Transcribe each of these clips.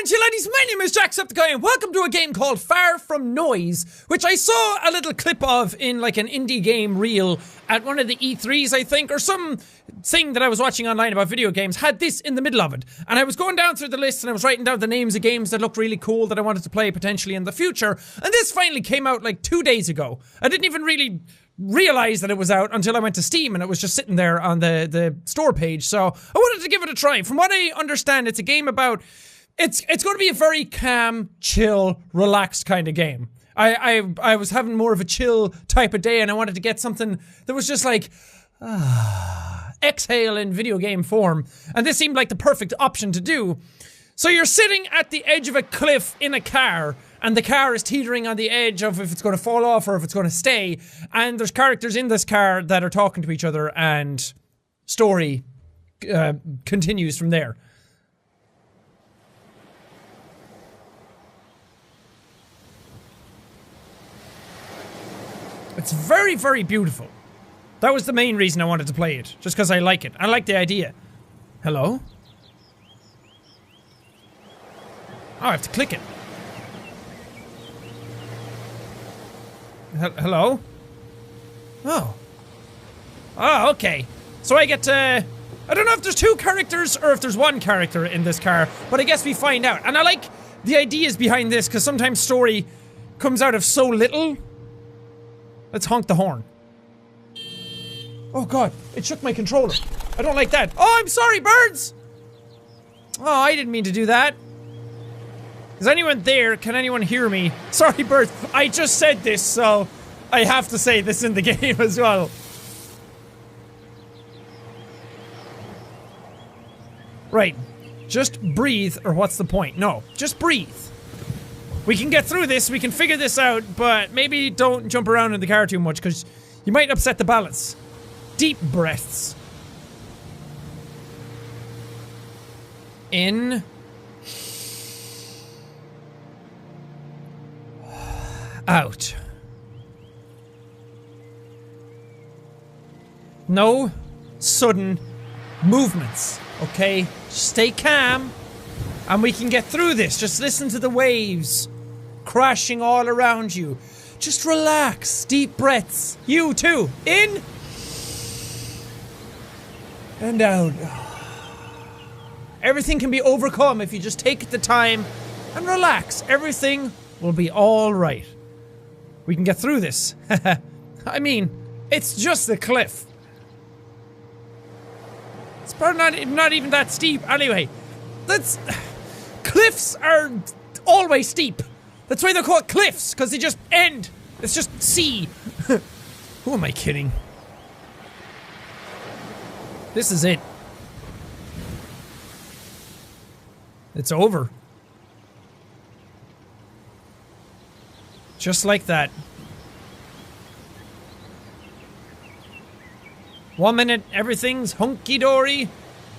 aren't you ladies? My name is Jacksepticeye and welcome to a game called Far From Noise, which I saw a little clip of in like an indie game reel at one of the E3s, I think, or some thing that I was watching online about video games had this in the middle of it. And I was going down through the list and I was writing down the names of games that looked really cool that I wanted to play potentially in the future. And this finally came out like 2 days ago. I didn't even really realize that it was out until I went to Steam and it was just sitting there on the store page. So I wanted to give it a try. From what I understand, it's a game about... It's going to be a very calm, chill, relaxed kind of game. I was having more of a chill type of day and I wanted to get something that was just like, exhale in video game form. And this seemed like the perfect option to do. So you're sitting at the edge of a cliff in a car and the car is teetering on the edge of if it's going to fall off or if it's going to stay. And there's characters in this car that are talking to each other and story continues from there. It's very, very beautiful. That was the main reason I wanted to play it. Just because I like it. I like the idea. Hello? Oh, I have to click it. Hello? Oh. Oh, okay. So I get to... I don't know if there's two characters or if there's one character in this car, but I guess we find out. And I like the ideas behind this, because sometimes story comes out of so little. Let's honk the horn. Oh god, it shook my controller. I don't like that. Oh, I'm sorry, birds! Oh, I didn't mean to do that. Is anyone there? Can anyone hear me? Sorry, birds. I just said this, so I have to say this in the game as well. Right. Just breathe, or what's the point? No, just breathe. We can get through this, we can figure this out, but maybe don't jump around in the car too much, because you might upset the balance. Deep breaths. In. Out. No sudden movements, okay? Stay calm, and we can get through this. Just listen to the waves crashing all around you. Just relax. Deep breaths. You too. In. And out. Everything can be overcome if you just take the time and relax. Everything will be alright. We can get through this. I mean, it's just a cliff. It's probably not even that steep. Anyway, cliffs are always steep. That's why they're called cliffs, because they just end. It's just sea. Who am I kidding? This is it. It's over. Just like that. 1 minute, everything's hunky-dory.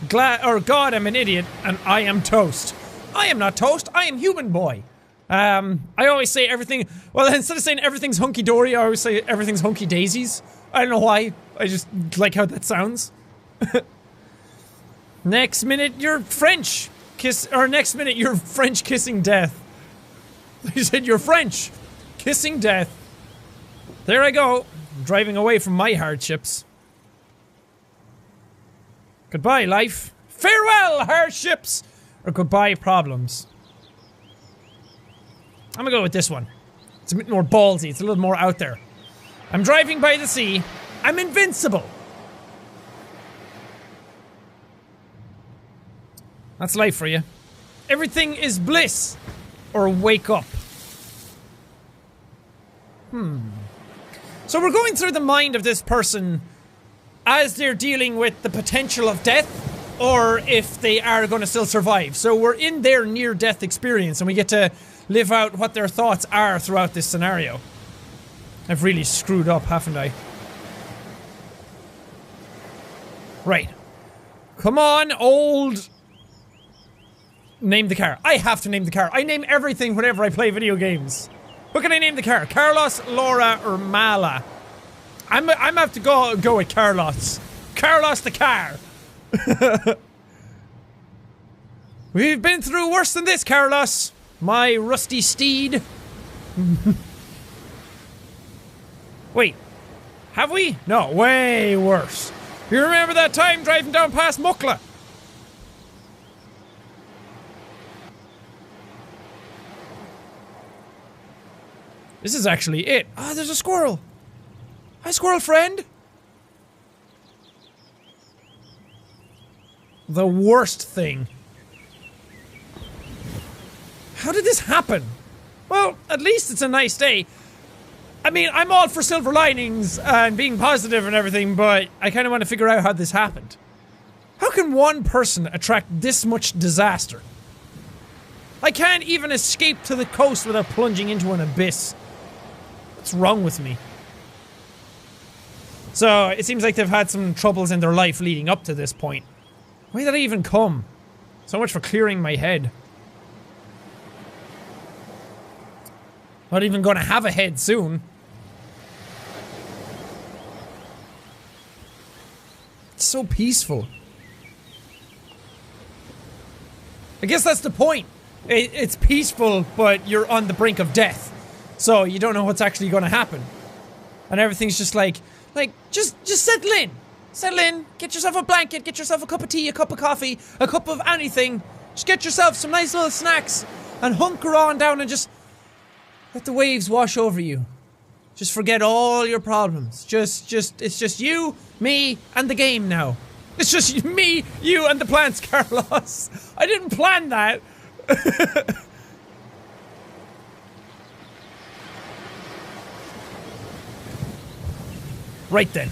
God, I'm an idiot, and I am toast. I am not toast, I am human boy. I always say everything, well, instead of saying everything's hunky-dory, I always say everything's hunky-daisies. I don't know why, I just like how that sounds. Next minute, you're French. Next minute, you're French kissing death. You said you're French. Kissing death. There I go, driving away from my hardships. Goodbye, life. Farewell, hardships! Or goodbye, problems. I'm gonna go with this one. It's a bit more ballsy, it's a little more out there. I'm driving by the sea. I'm invincible. That's life for you. Everything is bliss. Or wake up. So we're going through the mind of this person as they're dealing with the potential of death, or if they are going to still survive. So we're in their near-death experience, and we get to live out what their thoughts are throughout this scenario. I've really screwed up, haven't I? Right. Come on, old... Name the car. I have to name the car. I name everything whenever I play video games. What can I name the car? Carlos, Laura, or Mala? I'm have to go with Carlos. Carlos the car. We've been through worse than this, Carlos. My rusty steed. Wait. Have we? No, way worse. You remember that time driving down past Mukla? This is actually it. Ah, there's a squirrel. Hi, squirrel friend. The worst thing. How did this happen? Well, at least it's a nice day. I mean, I'm all for silver linings and being positive and everything, but I kind of want to figure out how this happened. How can one person attract this much disaster? I can't even escape to the coast without plunging into an abyss. What's wrong with me? So, it seems like they've had some troubles in their life leading up to this point. Why did I even come? So much for clearing my head. Not even gonna have a head soon. It's so peaceful. I guess that's the point. It's peaceful, but you're on the brink of death. So you don't know what's actually gonna happen. And everything's just like, just settle in. Settle in, get yourself a blanket, get yourself a cup of tea, a cup of coffee, a cup of anything. Just get yourself some nice little snacks and hunker on down and just let the waves wash over you. Just forget all your problems. It's just you, me, and the game now. It's just me, you, and the plants, Carlos. I didn't plan that. Right then.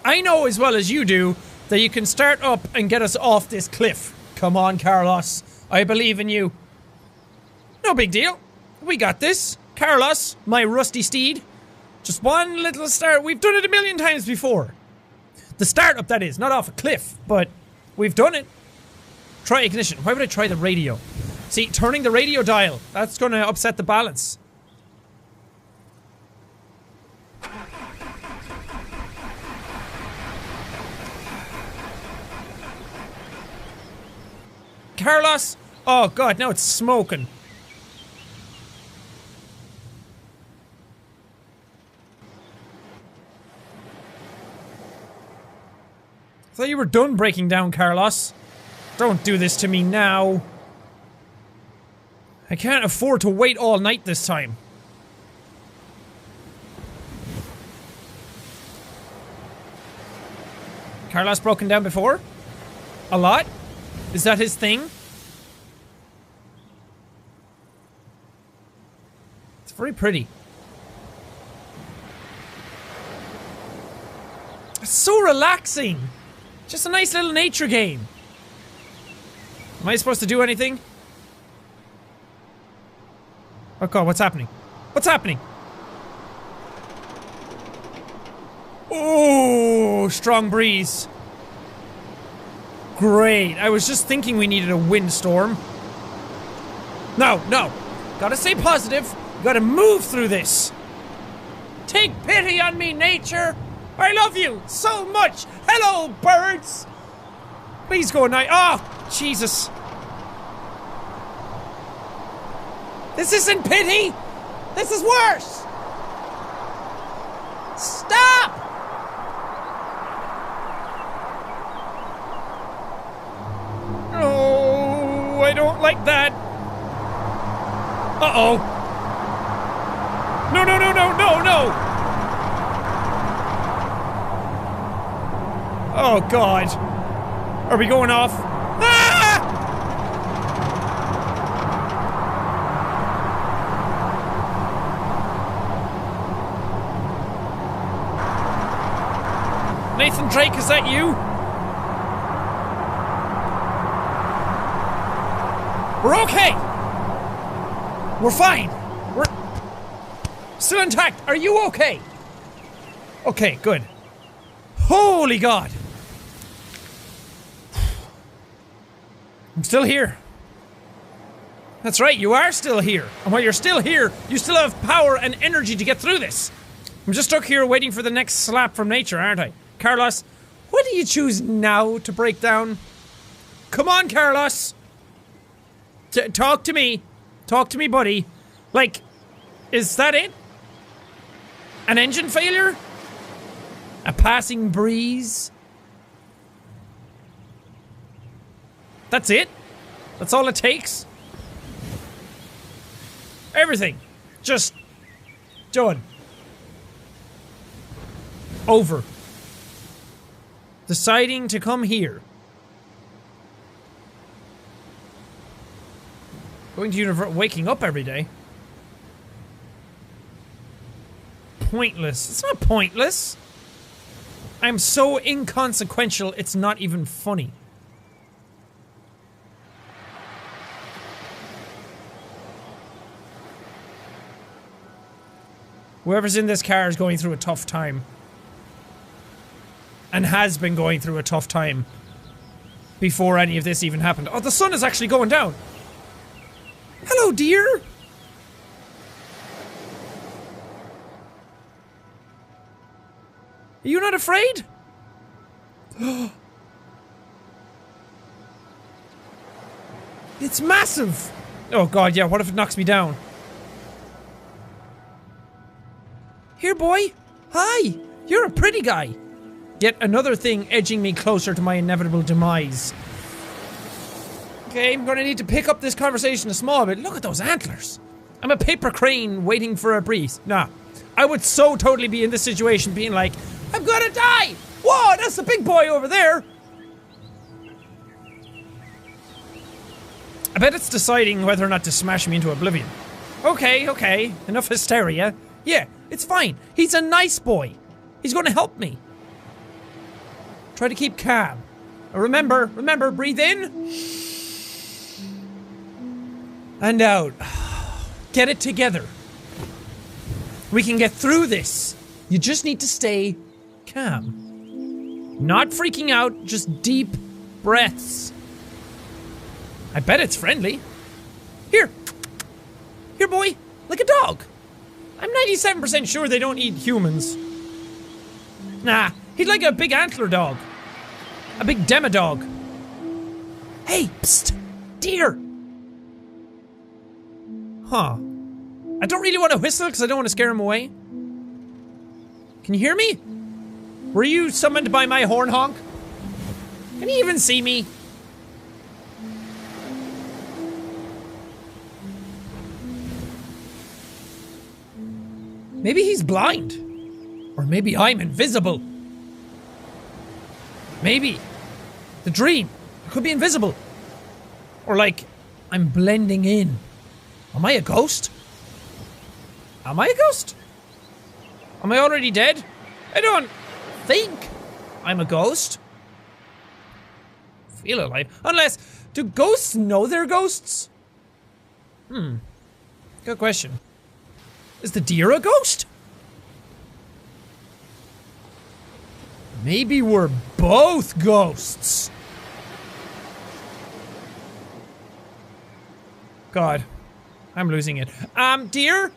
I know as well as you do that you can start up and get us off this cliff. Come on, Carlos. I believe in you. No big deal. We got this. Carlos, my rusty steed. Just one little start. We've done it a million times before. The start up, that is. Not off a cliff, but we've done it. Try ignition. Why would I try the radio? See, turning the radio dial. That's going to upset the balance. Carlos? Oh god, now it's smoking. I thought you were done breaking down, Carlos. Don't do this to me now. I can't afford to wait all night this time. Carlos broken down before? A lot? Is that his thing? It's very pretty. It's so relaxing. Just a nice little nature game. Am I supposed to do anything? Oh god, what's happening? What's happening? Oh, strong breeze. Great. I was just thinking we needed a windstorm. No, no. Gotta stay positive. Gotta move through this. Take pity on me, nature. I love you so much. Hello, birds. Please go night. Oh, Jesus. This isn't pity. This is worse. Stop. Oh, I don't like that. Uh-oh. No, no, no, no, no, no. Oh, God. Are we going off? Ah! Nathan Drake, is that you? We're okay! We're fine! We're still intact! Are you okay? Okay, good. Holy God! I'm still here. That's right, you are still here. And while you're still here, you still have power and energy to get through this. I'm just stuck here waiting for the next slap from nature, aren't I? Carlos, what do you choose now to break down? Come on, Carlos. Talk to me. Talk to me, buddy. Like, is that it? An engine failure? A passing breeze? That's it? That's all it takes? Everything. Just done. Over. Deciding to come here. Going to university, waking up every day. Pointless. It's not pointless. I'm so inconsequential, it's not even funny. Whoever's in this car is going through a tough time. And has been going through a tough time. Before any of this even happened. Oh, the sun is actually going down. Hello, dear. Are you not afraid? It's massive. Oh god, yeah, what if it knocks me down? Here, boy. Hi. You're a pretty guy. Yet another thing edging me closer to my inevitable demise. Okay, I'm gonna need to pick up this conversation a small bit. Look at those antlers. I'm a paper crane waiting for a breeze. Nah. I would so totally be in this situation being like, I'm gonna die! Whoa, that's the big boy over there! I bet it's deciding whether or not to smash me into oblivion. Okay, enough hysteria. Yeah, it's fine. He's a nice boy. He's gonna help me. Try to keep calm. Remember, breathe in. And out. Get it together. We can get through this. You just need to stay calm. Not freaking out, just deep breaths. I bet it's friendly. Here. Here, boy. Like a dog. I'm 97% sure they don't eat humans. Nah, he'd like a big antler dog. A big demodog. Hey, psst, dear. Huh. I don't really want to whistle because I don't want to scare him away. Can you hear me? Were you summoned by my horn honk? Can he even see me? Maybe he's blind. Or maybe I'm invisible. Maybe. The dream. I could be invisible. Or like, I'm blending in. Am I a ghost? Am I a ghost? Am I already dead? I don't think I'm a ghost. Feel alive. Unless, do ghosts know they're ghosts? Good question. Is the deer a ghost? Maybe we're both ghosts. God, I'm losing it. Deer?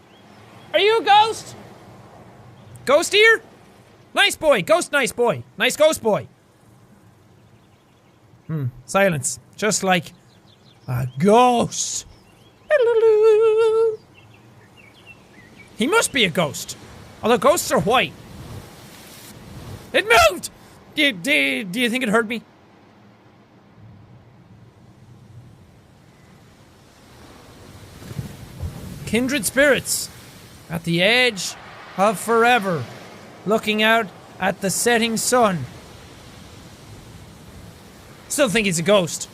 Are you a ghost? Ghost deer? Nice boy, ghost nice boy. Nice ghost boy. Silence. Just like a ghost. He must be a ghost. Although ghosts are white. It moved! Do you think it hurt me? Kindred spirits. At the edge of forever. Looking out at the setting sun. Still think he's a ghost.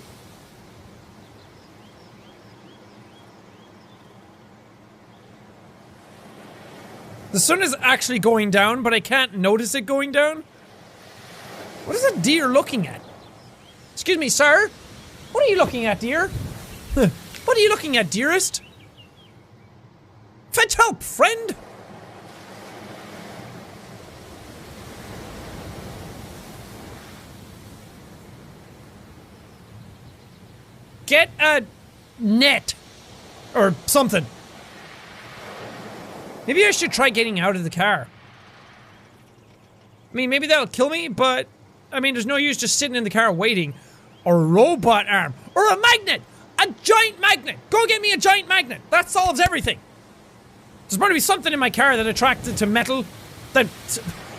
The sun is actually going down, but I can't notice it going down. What is a deer looking at? Excuse me, sir? What are you looking at, dear? What are you looking at, dearest? Fetch help, friend! Get a net. Or something. Maybe I should try getting out of the car. I mean, maybe that'll kill me, but I mean, there's no use just sitting in the car waiting. Or a robot arm. Or a magnet! A giant magnet! Go get me a giant magnet! That solves everything! There's going to be something in my car that attracted to metal.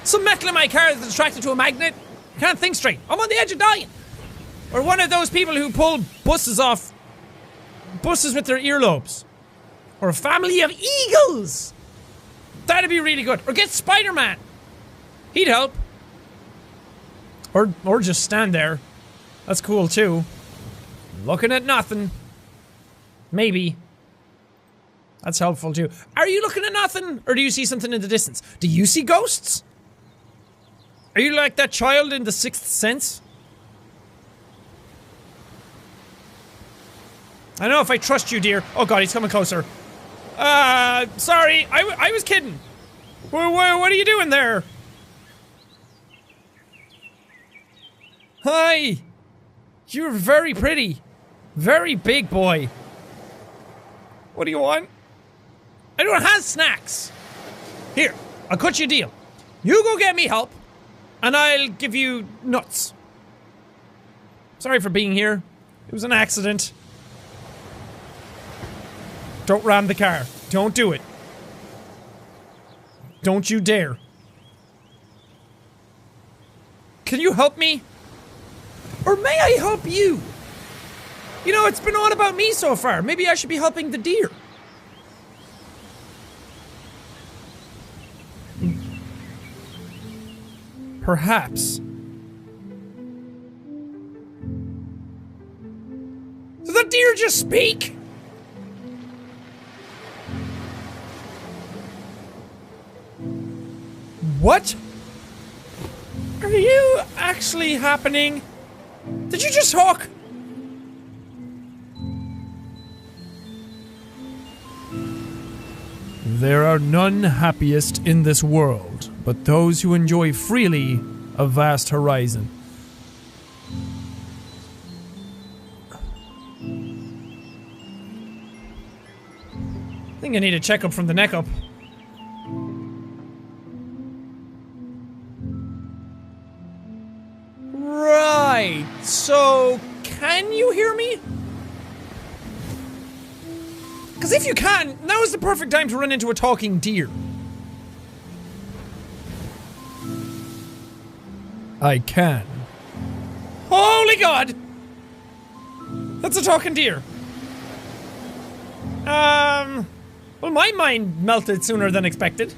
Some metal in my car that's attracted to a magnet. I can't think straight. I'm on the edge of dying. Or one of those people who pull buses off buses with their earlobes. Or a family of eagles. That'd be really good. Or get Spider-Man. He'd help. Or just stand there. That's cool too. Looking at nothing. Maybe. That's helpful too. Are you looking at nothing? Or do you see something in the distance? Do you see ghosts? Are you like that child in The Sixth Sense? I don't know if I trust you, dear. Oh god, he's coming closer. Sorry. I was kidding. What are you doing there? Hi. You're very pretty. Very big boy. What do you want? I don't have snacks. Here, I'll cut you a deal. You go get me help, and I'll give you nuts. Sorry for being here. It was an accident. Don't ram the car. Don't do it. Don't you dare. Can you help me? Or may I help you? You know, it's been all about me so far. Maybe I should be helping the deer. Perhaps. Did the deer just speak? What? Are you actually happening? Did you just talk? There are none happiest in this world, but those who enjoy freely a vast horizon. I think I need a checkup from the neck up. Right, so can you hear me? Because if you can, now is the perfect time to run into a talking deer. I can. Holy God! That's a talking deer. Well, my mind melted sooner than expected.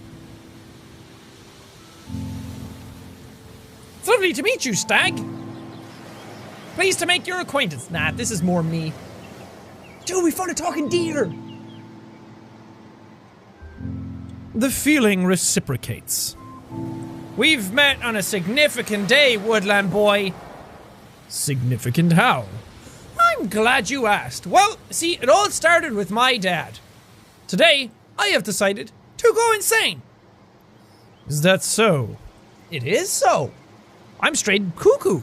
It's lovely to meet you, Stag. Pleased to make your acquaintance. Nah, this is more me. Dude, we found a talking deer! The feeling reciprocates. We've met on a significant day, Woodland Boy. Significant how? I'm glad you asked. Well, see, it all started with my dad. Today, I have decided to go insane. Is that so? It is so. I'm straight cuckoo.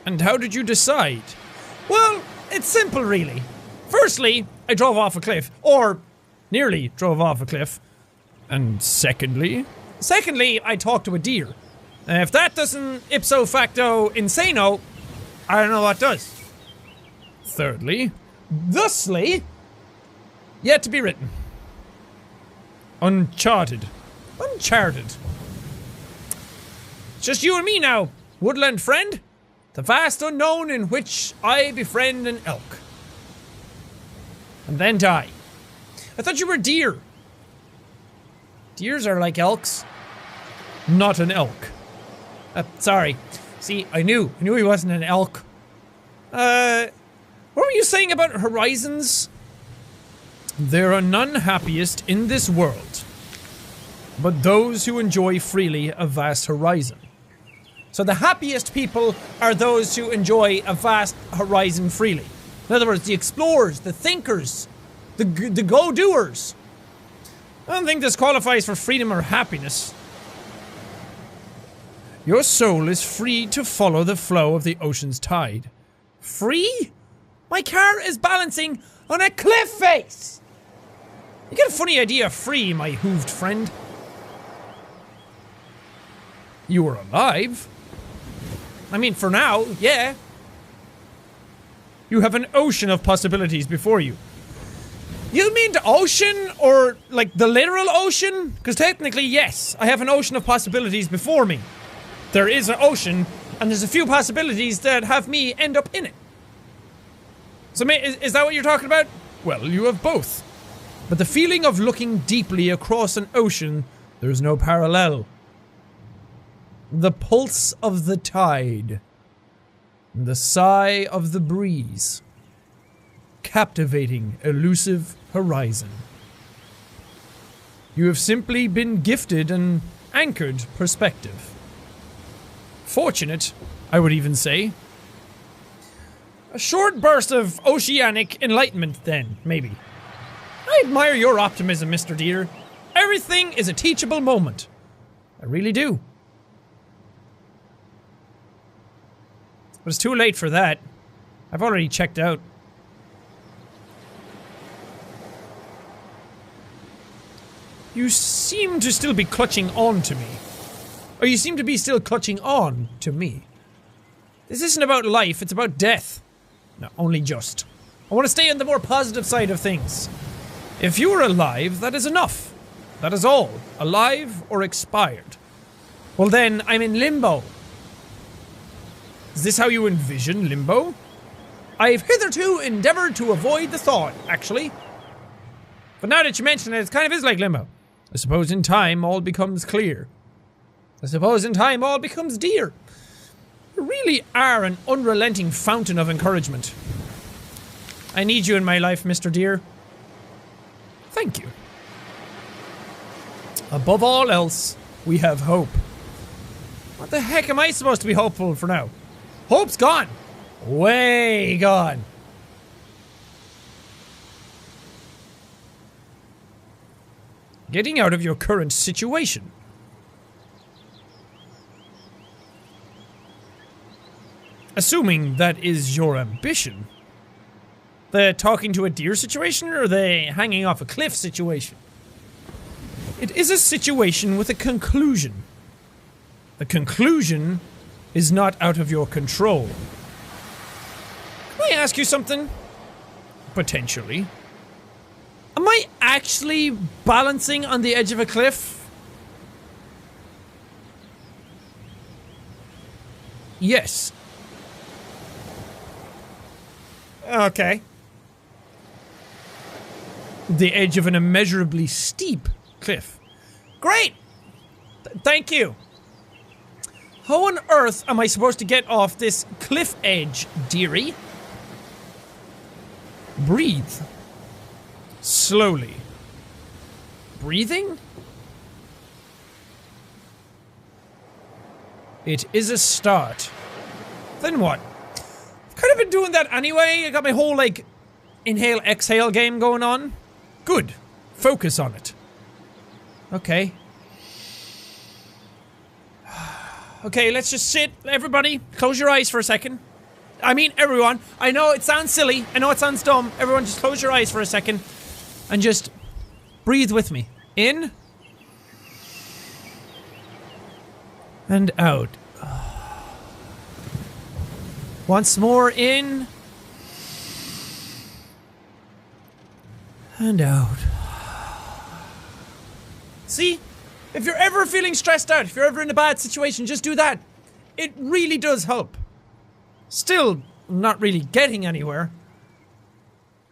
And how did you decide? Well, it's simple, really. Firstly, I drove off a cliff. Or, nearly drove off a cliff. And secondly? Secondly, I talked to a deer. And if that doesn't ipso facto insano, I don't know what does. Thirdly, thusly, yet to be written. Uncharted. Uncharted. It's just you and me now, woodland friend. The vast unknown in which I befriend an elk. And then die. I thought you were deer. Deers are like elks. Not an elk. Sorry. See, I knew he wasn't an elk. What were you saying about horizons? There are none happiest in this world, but those who enjoy freely a vast horizon. So the happiest people are those who enjoy a vast horizon freely. In other words, the explorers, the thinkers, the go-doers. I don't think this qualifies for freedom or happiness. Your soul is free to follow the flow of the ocean's tide. Free? My car is balancing on a cliff face! You get a funny idea of free, my hooved friend. You are alive. I mean, for now, yeah. You have an ocean of possibilities before you. You mean the ocean, or like the literal ocean? Because technically, yes, I have an ocean of possibilities before me. There is an ocean, and there's a few possibilities that have me end up in it. So, is that what you're talking about? Well, you have both. But the feeling of looking deeply across an ocean, there's no parallel. The pulse of the tide. The sigh of the breeze. Captivating, elusive horizon. You have simply been gifted an anchored perspective. Fortunate, I would even say. A short burst of oceanic enlightenment, then, maybe. I admire your optimism, Mr. Deer. Everything is a teachable moment. I really do. But it's too late for that. I've already checked out. You seem to still be clutching on to me. Or you seem to be still clutching on to me. This isn't about life, it's about death. No, only just. I want to stay on the more positive side of things. If you are alive, that is enough. That is all. Alive or expired. Well then, I'm in limbo. Is this how you envision limbo? I've hitherto endeavored to avoid the thought, actually. But now that you mention it, it kind of is like limbo. I suppose in time all becomes clear. I suppose in time all becomes dear. You really are an unrelenting fountain of encouragement. I need you in my life, Mr. Deer. Thank you. Above all else, we have hope. What the heck am I supposed to be hopeful for now? Hope's gone. Way gone. Getting out of your current situation. Assuming that is your ambition. The talking to a deer situation, or the hanging off a cliff situation? It is a situation with a conclusion. The conclusion is not out of your control. Can I ask you something? Potentially. Am I actually balancing on the edge of a cliff? Yes. Okay. The edge of an immeasurably steep cliff. Great! Thank you. How on earth am I supposed to get off this cliff edge, dearie? Breathe. Slowly. Breathing? It is a start. Then what? I've kind of been doing that anyway. I got my whole, like, inhale, exhale game going on. Good. Focus on it. Okay. Okay, let's just sit. Everybody, close your eyes for a second. I mean, everyone. I know it sounds silly. I know it sounds dumb. Everyone, just close your eyes for a second. And just breathe with me. In. And out. Once more in. And out. See? If you're ever feeling stressed out, if you're ever in a bad situation, just do that. It really does help. Still not really getting anywhere.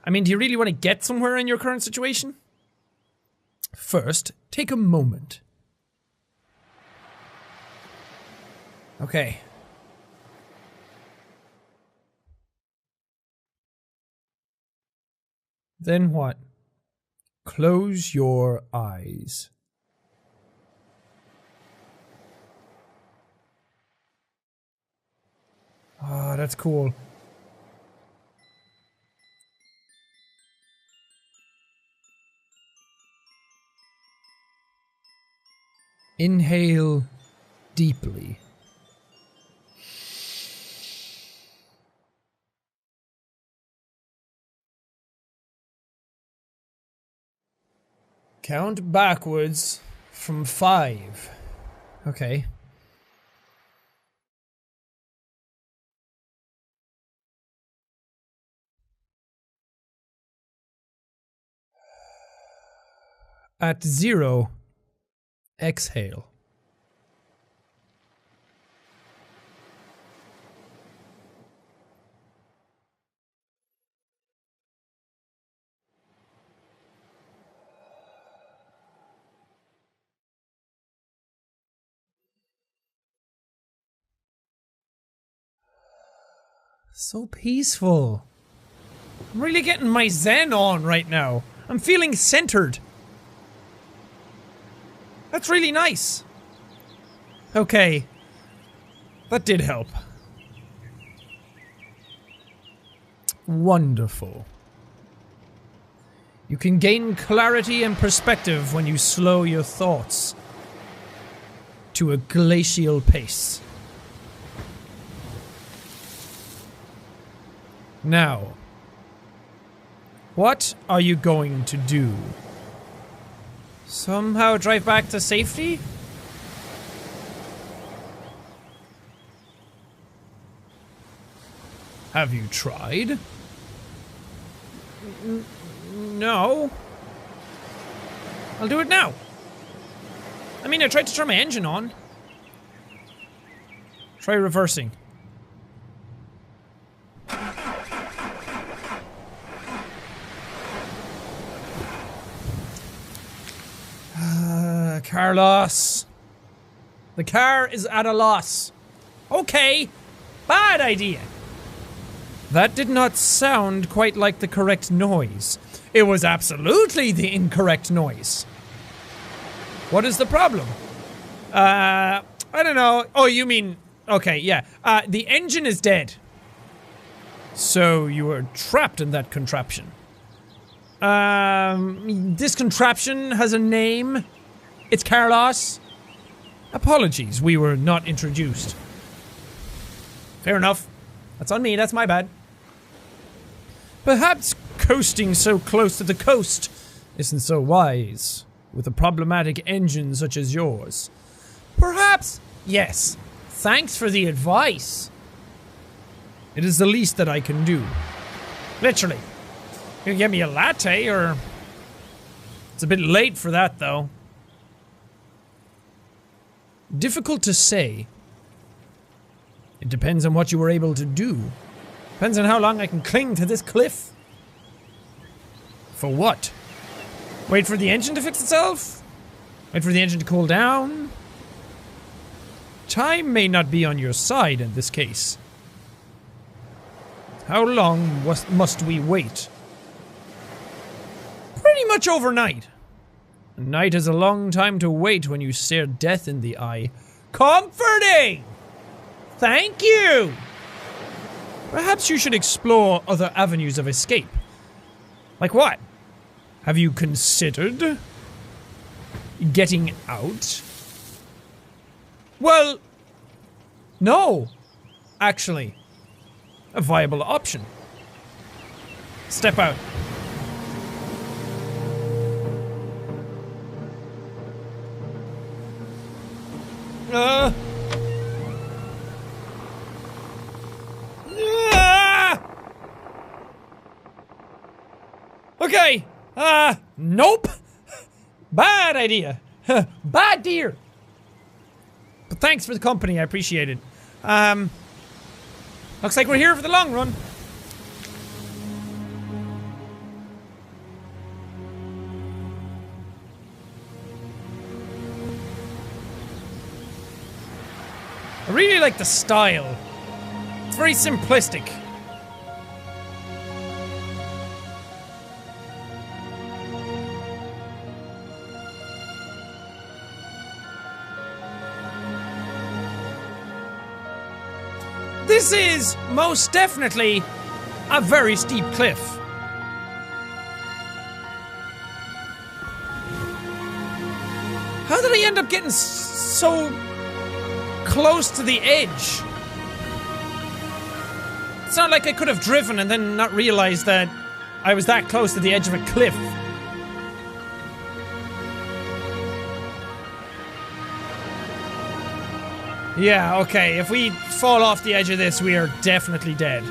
I mean, do you really want to get somewhere in your current situation? First, take a moment. Okay. Then what? Close your eyes. Ah, that's cool. Inhale deeply. Count backwards from 5. Okay. At 0, exhale. So peaceful. I'm really getting my zen on right now. I'm feeling centered. That's really nice. Okay. That did help. Wonderful. You can gain clarity and perspective when you slow your thoughts to a glacial pace. Now, what are you going to do? Somehow drive back to safety? Have you tried? No. I'll do it now. I mean, I tried to turn my engine on. Try reversing. Car loss. The car is at a loss. Okay. Bad idea. That did not sound quite like the correct noise. It was absolutely the incorrect noise. What is the problem? I don't know. Oh, you mean... Okay, yeah. The engine is dead. So you were trapped in that contraption. This contraption has a name. It's Carlos. Apologies, we were not introduced. Fair enough. That's on me, that's my bad. Perhaps coasting so close to the coast isn't so wise, with a problematic engine such as yours. Perhaps, yes. Thanks for the advice. It is the least that I can do. Literally. You can get me a latte, or... It's a bit late for that, though. Difficult to say. It depends on what you were able to do. Depends on how long I can cling to this cliff. For what? Wait for the engine to fix itself? Wait for the engine to cool down? Time may not be on your side in this case. How long must we wait? Pretty much overnight. A night is a long time to wait when you stare death in the eye. Comforting! Thank you! Perhaps you should explore other avenues of escape. Like what? Have you considered getting out? Well, no. Actually, a viable option. Step out. Okay. Nope. Bad idea. Bad deer. But thanks for the company, I appreciate it. Looks like we're here for the long run. I really like the style. It's very simplistic. This is most definitely a very steep cliff. How did I end up getting so close to the edge? It's not like I could have driven and then not realized that I was that close to the edge of a cliff. Yeah, okay, if we fall off the edge of this, we are definitely dead.